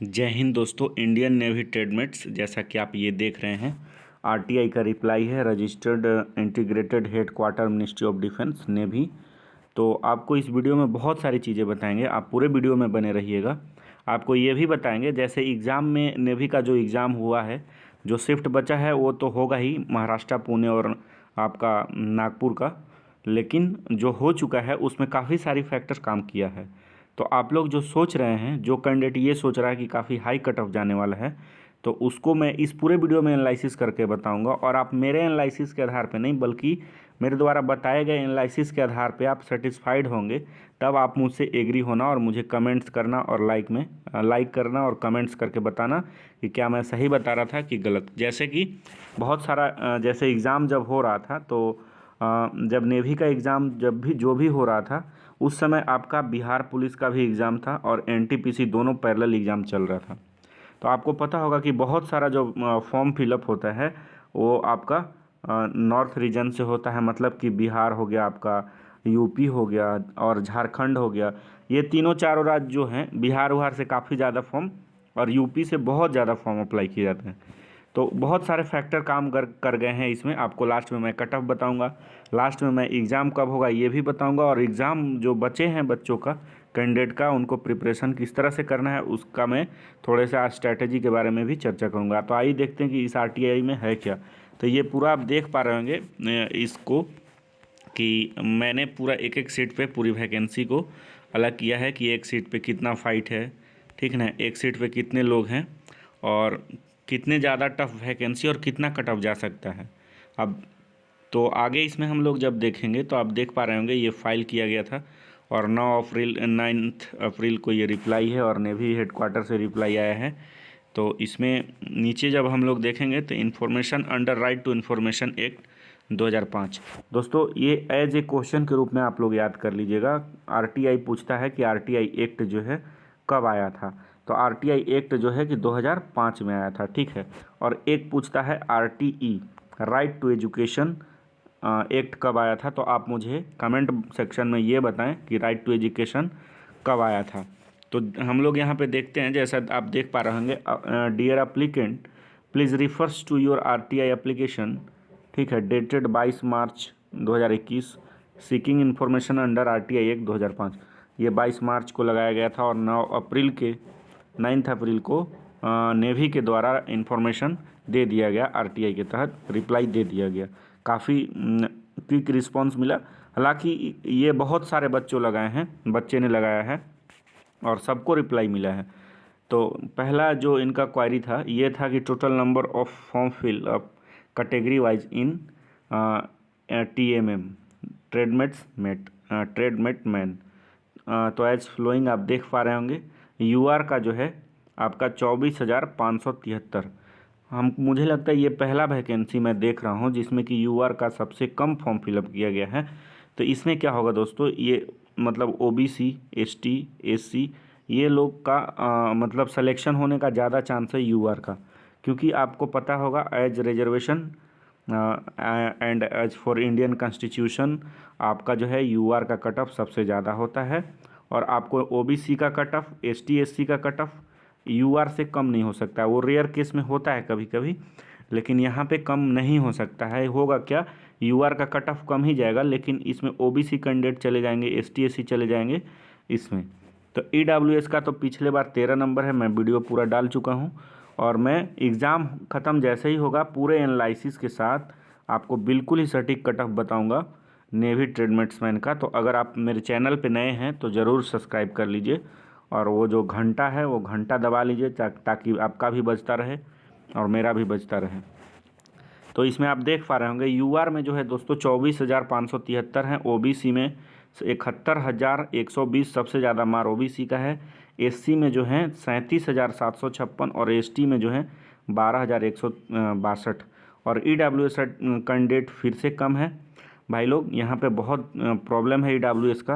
जय हिंद दोस्तों। Indian navy ट्रेडमेट्स, जैसा कि आप ये देख रहे हैं, आरटीआई का रिप्लाई है, registered integrated headquarter ministry of defence navy. तो आपको इस वीडियो में बहुत सारी चीज़ें बताएंगे, आप पूरे वीडियो में बने रहिएगा। आपको ये भी बताएंगे जैसे एग्ज़ाम में नेवी का जो एग्ज़ाम हुआ है, जो शिफ्ट बचा है वो तो होगा ही महाराष्ट्र, पुणे और आपका नागपुर का, लेकिन जो हो चुका है उसमें काफ़ी सारी फैक्टर्स काम किया है। तो आप लोग जो सोच रहे हैं, जो कैंडिडेट ये सोच रहा है कि काफ़ी हाई कट ऑफ जाने वाला है, तो उसको मैं इस पूरे वीडियो में एनालिसिस करके बताऊंगा। और आप मेरे एनालिसिस के आधार पे नहीं, बल्कि मेरे द्वारा बताए गए एनालिसिस के आधार पे आप सेटिस्फाइड होंगे, तब आप मुझसे एग्री होना और मुझे कमेंट्स करना और लाइक करना और कमेंट्स करके बताना कि क्या मैं सही बता रहा था कि गलत। जैसे कि बहुत सारा जैसे एग्ज़ाम जब हो रहा था, तो जब नेवी का एग्ज़ाम जो भी हो रहा था, उस समय आपका बिहार पुलिस का भी एग्ज़ाम था और एनटीपीसी दोनों पैरेलल एग्ज़ाम चल रहा था। तो आपको पता होगा कि बहुत सारा जो फॉर्म फिलअप होता है वो आपका नॉर्थ रीजन से होता है, मतलब कि बिहार हो गया, आपका यूपी हो गया और झारखंड हो गया। ये तीनों चारों राज्य जो हैं, बिहार उहार से काफ़ी ज़्यादा फॉर्म और यूपी से बहुत ज़्यादा फॉर्म अप्लाई किए जाते हैं। तो बहुत सारे फैक्टर काम कर गए हैं इसमें। आपको लास्ट में मैं कट ऑफ बताऊंगा, लास्ट में मैं एग्ज़ाम कब होगा ये भी बताऊंगा, और एग्ज़ाम जो बचे हैं बच्चों का, कैंडिडेट का, उनको प्रिपरेशन किस तरह से करना है उसका मैं थोड़े से आज स्ट्रैटेजी के बारे में भी चर्चा करूंगा। तो आइए देखते हैं कि इस आरटीआई में है क्या। तो ये पूरा आप देख पा रहे होंगे इसको, कि मैंने पूरा एक एक सीट पे पूरी वैकेंसी को अलग किया है कि एक सीट पे कितना फाइट है, ठीक ना, एक सीट पे कितने लोग हैं और कितने ज़्यादा टफ वैकेंसी और कितना कट ऑफ जा सकता है। अब तो आगे इसमें हम लोग जब देखेंगे तो आप देख पा रहे होंगे ये फाइल किया गया था और 9 अप्रैल को ये रिप्लाई है और नेवी हेडक्वार्टर से रिप्लाई आया है। तो इसमें नीचे जब हम लोग देखेंगे तो information under right to information act 2005, दोस्तों ये एज ए क्वेश्चन के रूप में आप लोग याद कर लीजिएगा। आरटीआई पूछता है कि आरटीआई एक्ट जो है कब आया था, तो आरटीआई एक्ट जो है कि 2005 में आया था, ठीक है। और एक पूछता है RTE right to education act कब आया था, तो आप मुझे कमेंट सेक्शन में ये बताएं कि राइट टू एजुकेशन कब आया था। तो हम लोग यहाँ पे देखते हैं, जैसा आप देख पा रहे होंगे, dear applicant please refers to your RTI application, ठीक है, dated 22 March 2021, seeking information under RTI act 2005। ये 22 मार्च को लगाया गया था और 9 अप्रैल को नेवी के द्वारा इन्फॉर्मेशन दे दिया गया, आरटीआई के तहत रिप्लाई दे दिया गया। काफ़ी क्विक रिस्पांस मिला। हालांकि ये बहुत सारे बच्चे ने लगाया है और सबको रिप्लाई मिला है। तो पहला जो इनका क्वायरी था ये था कि total number of form fill up category wise in TMM, trademate man. तो एज फ्लोइंग आप देख पा रहे होंगे, UR का जो है आपका 24,573। मुझे लगता है ये पहला वैकेंसी मैं देख रहा हूँ जिसमें कि UR का सबसे कम फॉर्म फिलअप किया गया है। तो इसमें क्या होगा दोस्तों, ये मतलब OBC, ST, SC ये लोग का मतलब सिलेक्शन होने का ज़्यादा चांस है UR का, क्योंकि आपको पता होगा as reservation and as for Indian constitution आपका जो है UR का कट ऑफ सबसे ज़्यादा होता है, और आपको OBC का कट ऑफ, ST SC का कट ऑफ UR से कम नहीं हो सकता। वो रेयर केस में होता है कभी कभी, लेकिन यहाँ पे कम नहीं हो सकता है। होगा क्या, UR का कट ऑफ कम ही जाएगा, लेकिन इसमें OBC कैंडिडेट चले जाएंगे, ST SC चले जाएंगे इसमें। तो EWS का तो पिछले बार 13 नंबर है, मैं वीडियो पूरा डाल चुका हूँ और मैं एग्ज़ाम ख़त्म जैसे ही होगा पूरे एनालिसिस के साथ आपको बिल्कुल ही सटीक कट ऑफ बताऊँगा नेवी ट्रेडमेट्समैन का। तो अगर आप मेरे चैनल पे नए हैं तो ज़रूर सब्सक्राइब कर लीजिए और वो जो घंटा है वो घंटा दबा लीजिए ताकि आपका भी बजता रहे और मेरा भी बजता रहे। तो इसमें आप देख पा रहे होंगे UR में जो है दोस्तों 24,573 हैं, OBC में 71,120 सबसे ज़्यादा मार OBC का है, SC में जो है 37,756 और ST में जो है 12,162 और EWS कैंडिडेट फिर से कम है। भाई लोग यहाँ पे बहुत प्रॉब्लम है EWS का,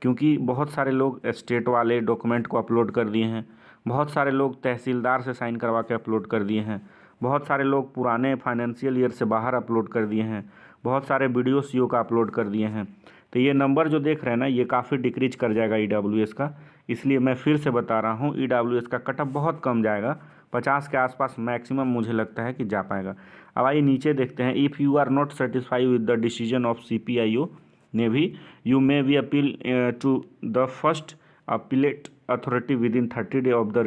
क्योंकि बहुत सारे लोग स्टेट वाले डॉक्यूमेंट को अपलोड कर दिए हैं, बहुत सारे लोग तहसीलदार से साइन करवा के अपलोड कर दिए हैं, बहुत सारे लोग पुराने फाइनेंशियल ईयर से बाहर अपलोड कर दिए हैं, बहुत सारे वीडियो CO का अपलोड कर दिए हैं। तो ये नंबर जो देख रहे हैं ना, ये काफ़ी डिक्रीज कर जाएगा EWS का। इसलिए मैं फिर से बता रहा हूँ EWS का कट ऑफ बहुत कम जाएगा, 50 के आसपास मैक्सिमम मुझे लगता है कि जा पाएगा। अब आइए नीचे देखते हैं। If you are not satisfied with the decision of CPIO navy you may be appeal to the first appellate authority within 30 day of the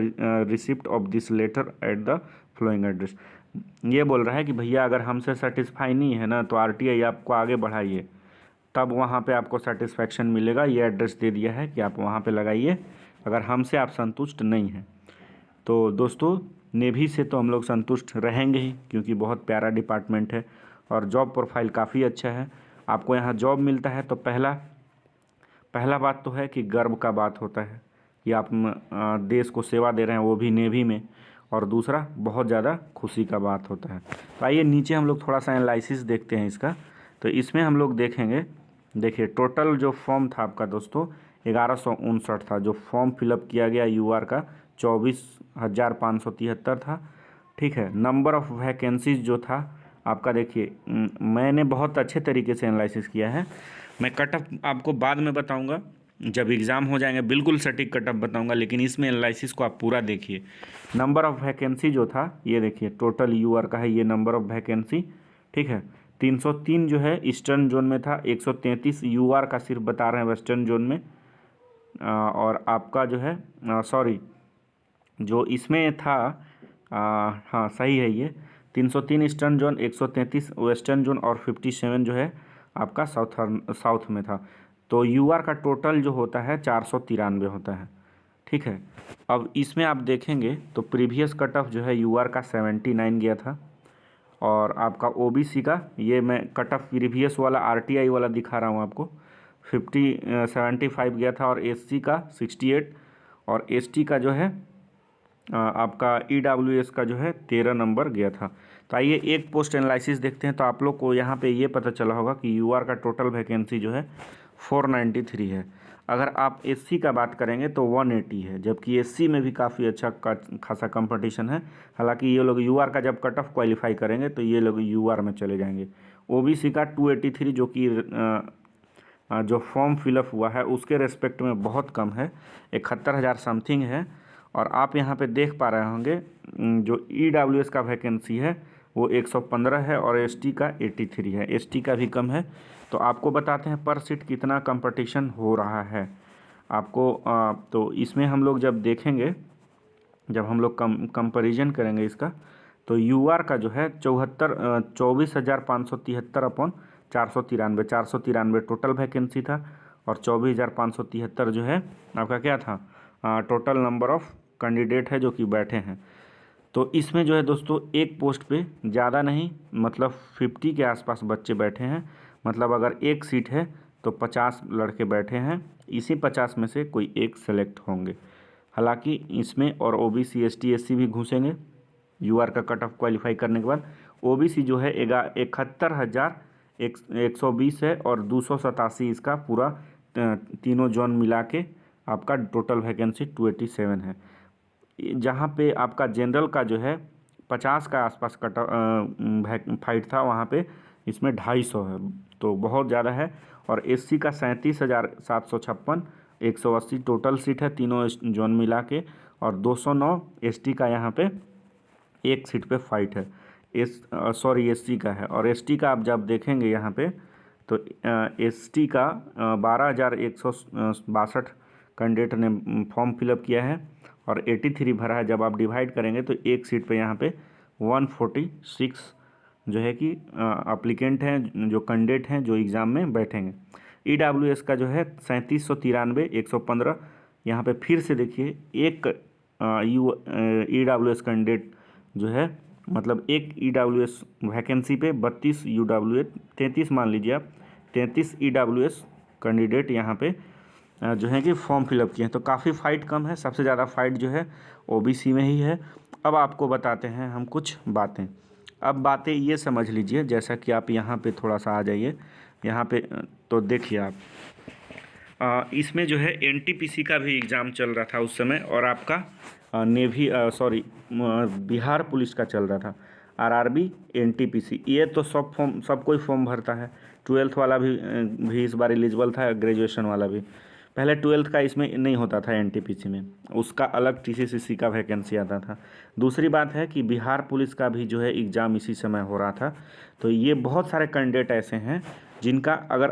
receipt of this letter at the following address. ये बोल रहा है कि भैया अगर हमसे satisfy नहीं है ना तो RTI आपको आगे बढ़ाइए, तब वहाँ पे आपको सेटिस्फैक्शन मिलेगा। ये एड्रेस दे दिया है कि आप वहाँ पे लगाइए अगर हमसे आप संतुष्ट नहीं हैं। तो दोस्तों नेवी से तो हम लोग संतुष्ट रहेंगे ही, क्योंकि बहुत प्यारा डिपार्टमेंट है और जॉब प्रोफाइल काफ़ी अच्छा है। आपको यहाँ जॉब मिलता है तो पहला बात तो है कि गर्व का बात होता है कि आप देश को सेवा दे रहे हैं, वो भी नेवी में, और दूसरा बहुत ज़्यादा खुशी का बात होता है। तो आइए नीचे हम लोग थोड़ा सा एनालिसिस देखते हैं इसका। तो इसमें हम लोग देखेंगे, देखिए टोटल जो फॉर्म था आपका दोस्तों 1159 था, जो फॉर्म फिलअप किया गया UR का 24,573 था। ठीक है, नंबर ऑफ़ वैकेंसीज जो था आपका, देखिए मैंने बहुत अच्छे तरीके से एनालिसिस किया है। मैं कट ऑफ आपको बाद में बताऊंगा, जब एग्ज़ाम हो जाएंगे बिल्कुल सटीक कट ऑफ बताऊंगा, लेकिन इसमें एनालिसिस को आप पूरा देखिए। नंबर ऑफ़ वैकेंसी जो था ये देखिए टोटल UR का है, ये नंबर ऑफ़ वैकेंसी। ठीक है, 303 जो है ईस्टर्न जोन में था, 133 UR का सिर्फ बता रहे हैं वेस्टर्न जोन में। और आपका जो है सॉरी जो इसमें था हाँ सही है, ये 303 ईस्टर्न जोन, 133 वेस्टर्न जोन और 57 जो है आपका साउथ में था। तो UR का टोटल जो होता है 493 होता है। ठीक है, अब इसमें आप देखेंगे तो प्रीवियस कट ऑफ जो है UR का 79 गया था, और आपका OBC का, ये मैं कट ऑफ प्रीवियस वाला RTI वाला दिखा रहा हूँ आपको, 75 गया था, और SC का 68, और ST का जो है आपका EWS का जो है 13 नंबर गया था। तो आइए एक पोस्ट एनालिसिस देखते हैं। तो आप लोग को यहाँ पे ये पता चला होगा कि UR का टोटल वैकेंसी जो है 493 है। अगर आप SC का बात करेंगे तो 180 है, जबकि SC में भी काफ़ी अच्छा खासा कंपटीशन है। हालांकि ये लोग UR का जब कट ऑफ क्वालिफाई करेंगे तो ये लोग UR में चले जाएंगे। OBC का 283 जो कि जो फॉर्म फिलअप हुआ है उसके रेस्पेक्ट में बहुत कम है, 71,000 समथिंग है। और आप यहाँ पे देख पा रहे होंगे जो EWS का वैकेंसी है वो 115 है, और ST का 83 है, ST का भी कम है। तो आपको बताते हैं पर सीट कितना कंपटीशन हो रहा है आपको। तो इसमें हम लोग जब देखेंगे, जब हम लोग कंपेरिजन करेंगे इसका, तो UR का जो है 24,573 अपॉन 493 टोटल वैकेंसी था, और 24,573 जो है आपका क्या था टोटल नंबर ऑफ़ कैंडिडेट है जो कि बैठे हैं। तो इसमें जो है दोस्तों एक पोस्ट पे ज़्यादा नहीं, मतलब 50 के आसपास बच्चे बैठे हैं। मतलब अगर एक सीट है तो 50 लड़के बैठे हैं, इसी 50 में से कोई एक सेलेक्ट होंगे। हालांकि इसमें और OBC ST SC भी घुसेंगे UR का कट ऑफ क्वालिफाई करने के बाद। OBC जो है 71,120 है, और 287 इसका पूरा तीनों जोन मिला के आपका टोटल वैकेंसी 287 है। जहाँ पे आपका जनरल का जो है 50 का आसपास कट फाइट था, वहाँ पे इसमें 250 है, तो बहुत ज़्यादा है। और SC का 37,756, 180 टोटल सीट है तीनों जोन मिला के, और 209 ST का यहाँ पे एक सीट पे फाइट है। SC का है, और ST का आप जब देखेंगे यहाँ पे तो ST का 12,162 कैंडिडेट ने फॉर्म फिलअप किया है, और 83 भरा है। जब आप डिवाइड करेंगे तो एक सीट पे यहाँ पे 146 जो है कि अप्लीकेंट हैं, जो कैंडिडेट हैं जो एग्ज़ाम में बैठेंगे। EWS का जो है 3793, 115। यहाँ पे फिर से देखिए एक EWS कैंडिडेट जो है, मतलब एक EWS वैकेंसी पे 32 UWS, 33 मान लीजिए आप, 33 EWS कैंडिडेट यहाँ पे जो है कि फॉर्म फिलअप किए हैं। तो काफ़ी फ़ाइट कम है, सबसे ज़्यादा फाइट जो है OBC में ही है। अब आपको बताते हैं हम कुछ बातें। अब बातें ये समझ लीजिए, जैसा कि आप यहाँ पे थोड़ा सा आ जाइए यहाँ पे, तो देखिए आप इसमें जो है NTPC का भी एग्ज़ाम चल रहा था उस समय, और आपका बिहार पुलिस का चल रहा था, RRB NTPC। ये तो सब कोई फॉर्म भरता है, 12th वाला भी इस बार एलिजिबल था, ग्रेजुएशन वाला भी। पहले 12th का इसमें नहीं होता था एनटीपीसी में, उसका अलग टीसीसीसी का वैकेंसी आता था। दूसरी बात है कि बिहार पुलिस का भी जो है एग्ज़ाम इसी समय हो रहा था। तो ये बहुत सारे कैंडिडेट ऐसे हैं जिनका, अगर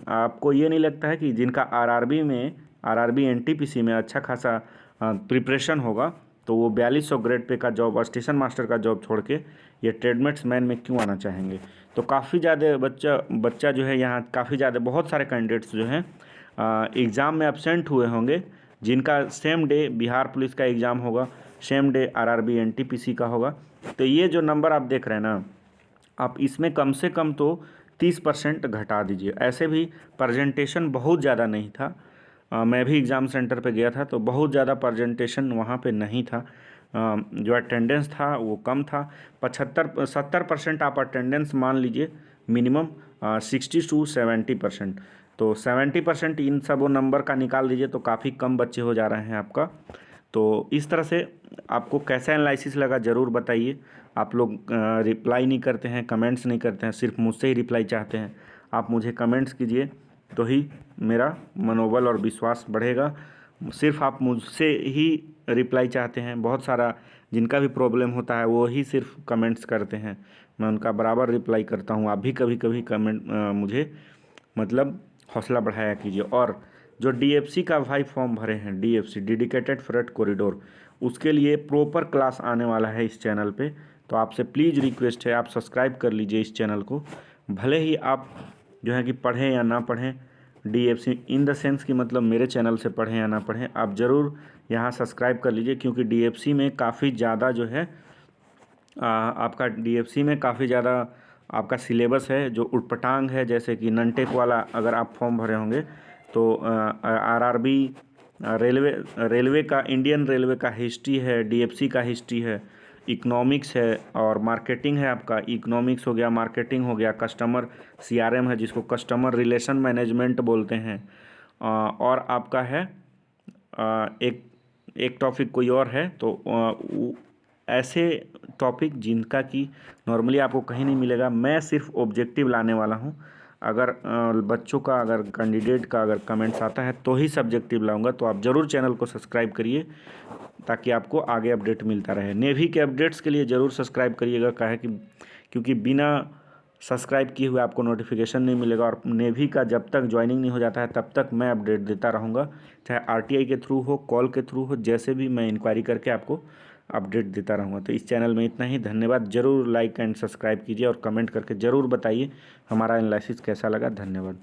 आपको ये नहीं लगता है कि जिनका आरआरबी एनटीपीसी में अच्छा खासा प्रिपरेशन होगा, तो वो 4200 ग्रेड पे का जॉब और स्टेशन मास्टर का जॉब छोड़ के ये ट्रेडमेट्स मैन में क्यों आना चाहेंगे। तो काफ़ी ज़्यादा बच्चा जो है यहाँ, काफ़ी ज़्यादा बहुत सारे कैंडिडेट्स जो हैं एग्ज़ाम में एब्सेंट हुए होंगे, जिनका सेम डे बिहार पुलिस का एग्ज़ाम होगा, सेम डे आरआरबी एनटीपीसी का होगा। तो ये जो नंबर आप देख रहे हैं ना, आप इसमें कम से कम तो 30% घटा दीजिए। ऐसे भी प्रेजेंटेशन बहुत ज़्यादा नहीं था, मैं भी एग्ज़ाम सेंटर पे गया था तो बहुत ज़्यादा प्रेजेंटेशन वहाँ पे नहीं था। जो अटेंडेंस था वो कम था, 70% आप अटेंडेंस मान लीजिए मिनिमम, 60 to 70%। तो 70% इन सब नंबर का निकाल दीजिए तो काफ़ी कम बच्चे हो जा रहे हैं आपका। तो इस तरह से आपको कैसा एनालिसिस लगा ज़रूर बताइए। आप लोग रिप्लाई नहीं करते हैं, कमेंट्स नहीं करते हैं, सिर्फ मुझसे ही रिप्लाई चाहते हैं। आप मुझे कमेंट्स कीजिए तो ही मेरा मनोबल और विश्वास बढ़ेगा। सिर्फ आप मुझसे ही रिप्लाई चाहते हैं, बहुत सारा जिनका भी प्रॉब्लम होता है वो ही सिर्फ कमेंट्स करते हैं, मैं उनका बराबर रिप्लाई करता हूँ। आप भी कभी कभी कमेंट मुझे मतलब हौसला बढ़ाया कीजिए। और जो डीएफसी का भाई फॉर्म भरे हैं, डीएफसी डेडिकेटेड फ्रेट कॉरिडोर, उसके लिए प्रॉपर क्लास आने वाला है इस चैनल पे। तो आपसे प्लीज़ रिक्वेस्ट है, आप सब्सक्राइब कर लीजिए इस चैनल को। भले ही आप जो है कि पढ़ें या ना पढ़ें, डीएफसी इन द सेंस कि मतलब मेरे चैनल से पढ़ें या ना पढ़ें, आप ज़रूर यहाँ सब्सक्राइब कर लीजिए, क्योंकि डीएफसी में काफ़ी ज़्यादा जो है आपका डीएफसी में काफ़ी ज़्यादा आपका सिलेबस है जो उटपटांग है। जैसे कि ननटेक वाला अगर आप फॉर्म भरे होंगे तो आरआरबी रेलवे का, इंडियन रेलवे का हिस्ट्री है, डीएफसी का हिस्ट्री है, इकोनॉमिक्स है और मार्केटिंग है। आपका इकोनॉमिक्स हो गया, मार्केटिंग हो गया, कस्टमर सीआरएम है जिसको कस्टमर रिलेशन मैनेजमेंट बोलते हैं, और आपका है एक टॉपिक कोई और है। तो ऐसे टॉपिक जिनका कि नॉर्मली आपको कहीं नहीं मिलेगा, मैं सिर्फ ऑब्जेक्टिव लाने वाला हूँ। अगर बच्चों का, अगर कैंडिडेट का अगर कमेंट्स आता है तो ही सब्जेक्टिव लाऊंगा। तो आप ज़रूर चैनल को सब्सक्राइब करिए ताकि आपको आगे अपडेट मिलता रहे। नेवी के अपडेट्स के लिए ज़रूर सब्सक्राइब करिएगा, काहे कि क्योंकि बिना सब्सक्राइब किए हुए आपको नोटिफिकेशन नहीं मिलेगा। और नेवी का जब तक ज्वाइनिंग नहीं हो जाता है तब तक मैं अपडेट देता रहूँगा, चाहे आरटीआई के थ्रू हो, कॉल के थ्रू हो, जैसे भी मैं इंक्वायरी करके आपको अपडेट देता रहूँगा। तो इस चैनल में इतना ही, धन्यवाद। ज़रूर लाइक एंड सब्सक्राइब कीजिए और कमेंट करके ज़रूर बताइए हमारा एनालिसिस कैसा लगा। धन्यवाद।